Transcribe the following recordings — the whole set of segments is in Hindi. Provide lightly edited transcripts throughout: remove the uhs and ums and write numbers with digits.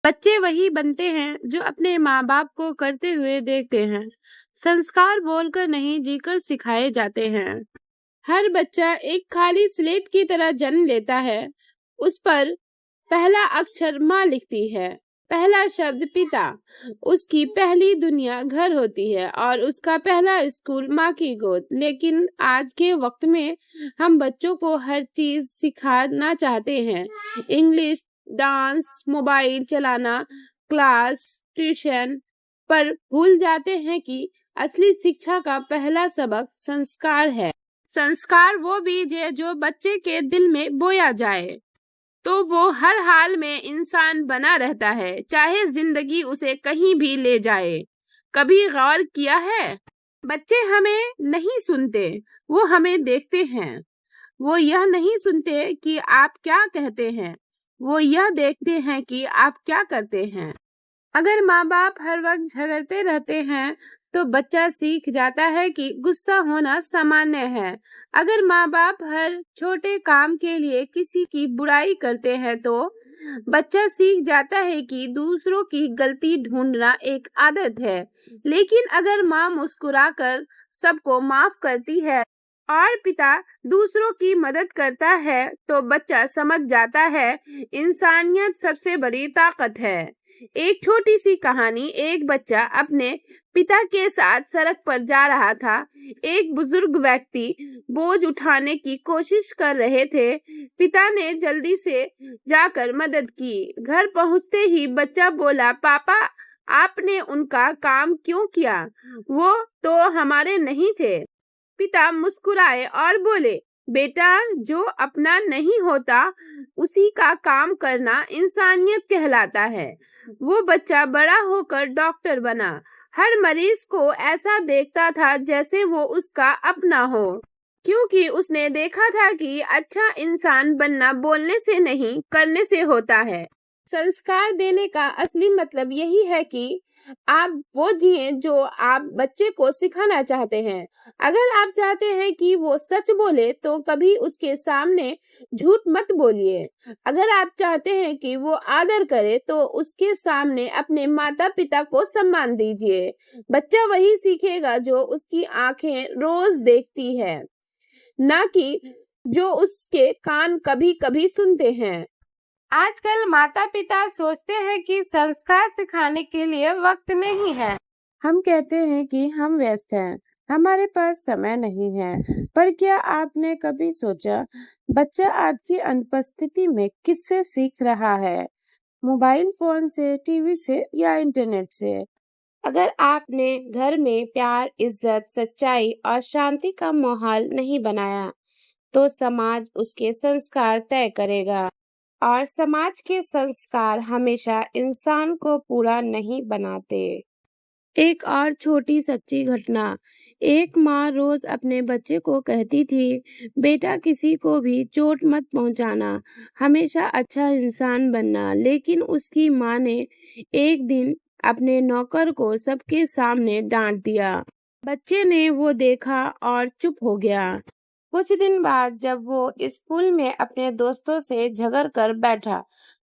बच्चे वही बनते हैं जो अपने माँ बाप को करते हुए देखते हैं। संस्कार बोलकर नहीं, जीकर सिखाए जाते हैं। हर बच्चा एक खाली स्लेट की तरह जन्म लेता है। उस पर पहला अक्षर माँ लिखती है, पहला शब्द पिता। उसकी पहली दुनिया घर होती है और उसका पहला स्कूल माँ की गोद। लेकिन आज के वक्त में हम बच्चों को हर चीज सिखाना चाहते हैं। इंग्लिश, डांस, मोबाइल चलाना, क्लास, ट्यूशन, पर भूल जाते हैं कि असली शिक्षा का पहला सबक संस्कार है। संस्कार वो बीज है जो बच्चे के दिल में बोया जाए तो वो हर हाल में इंसान बना रहता है, चाहे जिंदगी उसे कहीं भी ले जाए। कभी गौर किया है? बच्चे हमें नहीं सुनते, वो हमें देखते हैं। वो यह नहीं सुनते कि आप क्या कहते हैं, वो यह देखते हैं कि आप क्या करते हैं। अगर माँ बाप हर वक्त झगड़ते रहते हैं तो बच्चा सीख जाता है कि गुस्सा होना सामान्य है। अगर माँ बाप हर छोटे काम के लिए किसी की बुराई करते हैं तो बच्चा सीख जाता है कि दूसरों की गलती ढूंढना एक आदत है। लेकिन अगर माँ मुस्कुराकर सबको माफ करती है और पिता दूसरों की मदद करता है तो बच्चा समझ जाता है इंसानियत सबसे बड़ी ताकत है। एक छोटी सी कहानी। एक बच्चा अपने पिता के साथ सड़क पर जा रहा था। एक बुजुर्ग व्यक्ति बोझ उठाने की कोशिश कर रहे थे। पिता ने जल्दी से जाकर मदद की। घर पहुंचते ही बच्चा बोला, पापा, आपने उनका काम क्यों किया? वो तो हमारे नहीं थे। पिता मुस्कुराए और बोले, बेटा, जो अपना नहीं होता उसी का काम करना इंसानियत कहलाता है। वो बच्चा बड़ा होकर डॉक्टर बना। हर मरीज को ऐसा देखता था जैसे वो उसका अपना हो, क्योंकि उसने देखा था कि अच्छा इंसान बनना बोलने से नहीं, करने से होता है। संस्कार देने का असली मतलब यही है कि आप वो जिए जो आप बच्चे को सिखाना चाहते हैं। अगर आप चाहते हैं कि वो सच बोले तो कभी उसके सामने झूठ मत बोलिए। अगर आप चाहते हैं कि वो आदर करे तो उसके सामने अपने माता पिता को सम्मान दीजिए। बच्चा वही सीखेगा जो उसकी आंखें रोज देखती है, ना कि जो उसके कान कभी कभी सुनते हैं। आजकल माता पिता सोचते हैं कि संस्कार सिखाने के लिए वक्त नहीं है। हम कहते हैं कि हम व्यस्त हैं, हमारे पास समय नहीं है। पर क्या आपने कभी सोचा बच्चा आपकी अनुपस्थिति में किससे सीख रहा है? मोबाइल फोन से, टीवी से या इंटरनेट से? अगर आपने घर में प्यार, इज्जत, सच्चाई और शांति का माहौल नहीं बनाया तो समाज उसके संस्कार तय करेगा। और समाज के संस्कार हमेशा इंसान को पूरा नहीं बनाते। एक और छोटी सच्ची घटना। एक माँ रोज अपने बच्चे को कहती थी, बेटा, किसी को भी चोट मत पहुंचाना, हमेशा अच्छा इंसान बनना। लेकिन उसकी माँ ने एक दिन अपने नौकर को सबके सामने डांट दिया। बच्चे ने वो देखा और चुप हो गया। कुछ दिन बाद जब वो स्कूल में अपने दोस्तों से झगड़ कर बैठा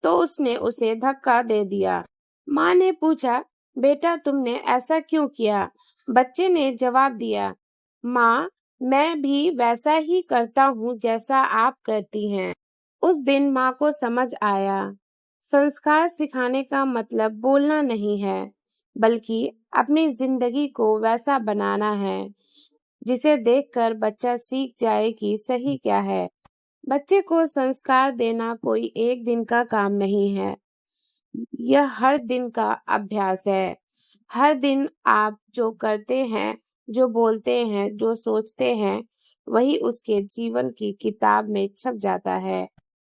तो उसने उसे धक्का दे दिया। माँ ने पूछा, बेटा, तुमने ऐसा क्यों किया? बच्चे ने जवाब दिया, माँ, मैं भी वैसा ही करता हूँ जैसा आप करती हैं। उस दिन माँ को समझ आया, संस्कार सिखाने का मतलब बोलना नहीं है, बल्कि अपनी जिंदगी को वैसा बनाना है जिसे देखकर बच्चा सीख जाए कि सही क्या है। बच्चे को संस्कार देना कोई एक दिन का काम नहीं है, यह हर दिन का अभ्यास है। हर दिन आप जो करते हैं, जो बोलते हैं, जो सोचते हैं, वही उसके जीवन की किताब में छप जाता है।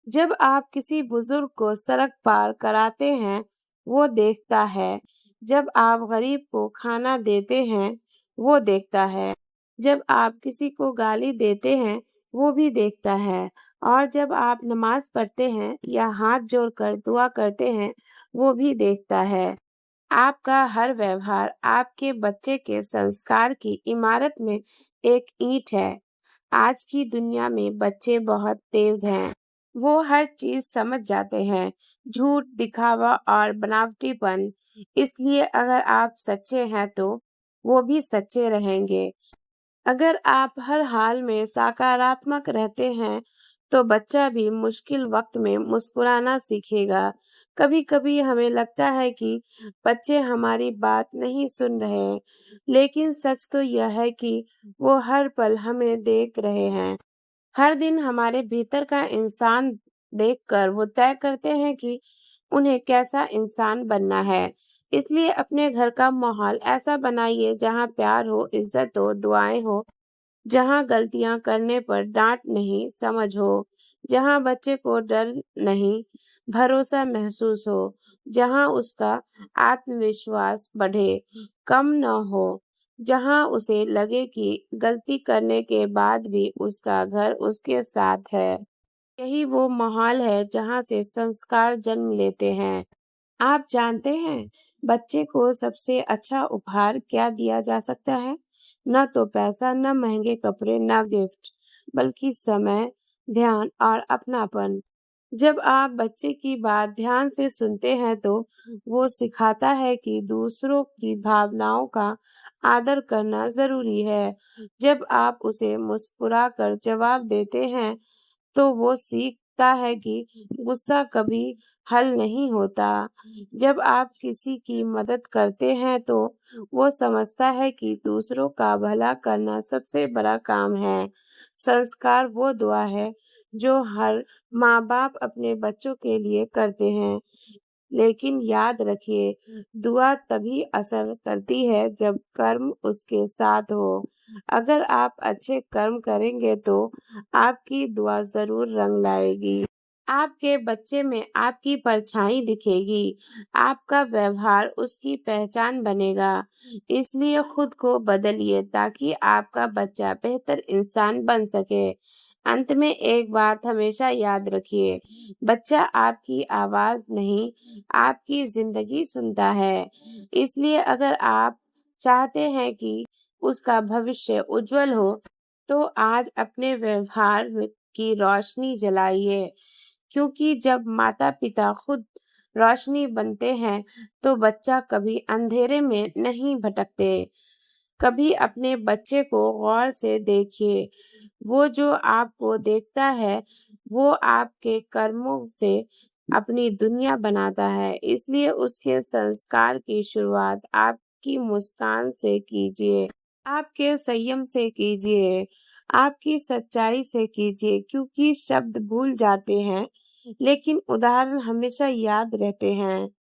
जब आप किसी बुजुर्ग को सड़क पार कराते हैं, वो देखता है। जब आप गरीब को खाना देते हैं, वो देखता है। जब आप किसी को गाली देते हैं, वो भी देखता है। और जब आप नमाज पढ़ते हैं या हाथ जोड़कर दुआ करते हैं, वो भी देखता है। आपका हर व्यवहार आपके बच्चे के संस्कार की इमारत में एक ईंट है। आज की दुनिया में बच्चे बहुत तेज हैं। वो हर चीज समझ जाते हैं, झूठ, दिखावा और बनावटीपन। इसलिए अगर आप सच्चे हैं तो वो भी सच्चे रहेंगे। अगर आप हर हाल में सकारात्मक रहते हैं, तो बच्चा भी मुश्किल वक्त में मुस्कुराना सीखेगा। कभी-कभी हमें लगता है कि बच्चे हमारी बात नहीं सुन रहे, लेकिन सच तो यह है कि वो हर पल हमें देख रहे हैं। हर दिन हमारे भीतर का इंसान देखकर वो तय करते हैं कि उन्हें कैसा इंसान बनना है। इसलिए अपने घर का माहौल ऐसा बनाइए जहाँ प्यार हो, इज्जत हो, दुआएं हो, जहाँ गलतियां करने पर डांट नहीं समझ हो, जहाँ बच्चे को डर नहीं भरोसा महसूस हो, जहाँ उसका आत्मविश्वास बढ़े कम न हो, जहाँ उसे लगे कि गलती करने के बाद भी उसका घर उसके साथ है। यही वो माहौल है जहाँ से संस्कार जन्म लेते हैं। आप जानते हैं बच्चे को सबसे अच्छा उपहार क्या दिया जा सकता है? न तो पैसा, न महंगे कपड़े, न गिफ्ट, बल्कि समय, ध्यान और अपनापन। जब आप बच्चे की बात ध्यान से सुनते हैं तो वो सिखाता है कि दूसरों की भावनाओं का आदर करना जरूरी है। जब आप उसे मुस्कुराकर जवाब देते हैं तो वो सीखता है कि गुस्सा कभी हल नहीं होता। जब आप किसी की मदद करते हैं तो वो समझता है कि दूसरों का भला करना सबसे बड़ा काम है। संस्कार वो दुआ है जो हर माँ-बाप अपने बच्चों के लिए करते हैं। लेकिन याद रखिए, दुआ तभी असर करती है जब कर्म उसके साथ हो। अगर आप अच्छे कर्म करेंगे तो आपकी दुआ जरूर रंग लाएगी। आपके बच्चे में आपकी परछाई दिखेगी, आपका व्यवहार उसकी पहचान बनेगा। इसलिए खुद को बदलिए ताकि आपका बच्चा बेहतर इंसान बन सके। अंत में एक बात हमेशा याद रखिए, बच्चा आपकी आवाज नहीं, आपकी जिंदगी सुनता है। इसलिए अगर आप चाहते हैं कि उसका भविष्य उज्जवल हो, तो आज अपने व्यवहार की रोशनी जलाइए। क्योंकि जब माता-पिता खुद रोशनी बनते हैं, तो बच्चा कभी अंधेरे में नहीं भटकते। कभी अपने बच्चे को गौर से देखिए। वो जो आपको देखता है, वो आपके कर्मों से अपनी दुनिया बनाता है। इसलिए उसके संस्कार की शुरुआत आपकी मुस्कान से कीजिए, आपके संयम से कीजिए, आपकी सच्चाई से कीजिए। क्योंकि शब्द भूल जाते हैं, लेकिन उदाहरण हमेशा याद रहते हैं।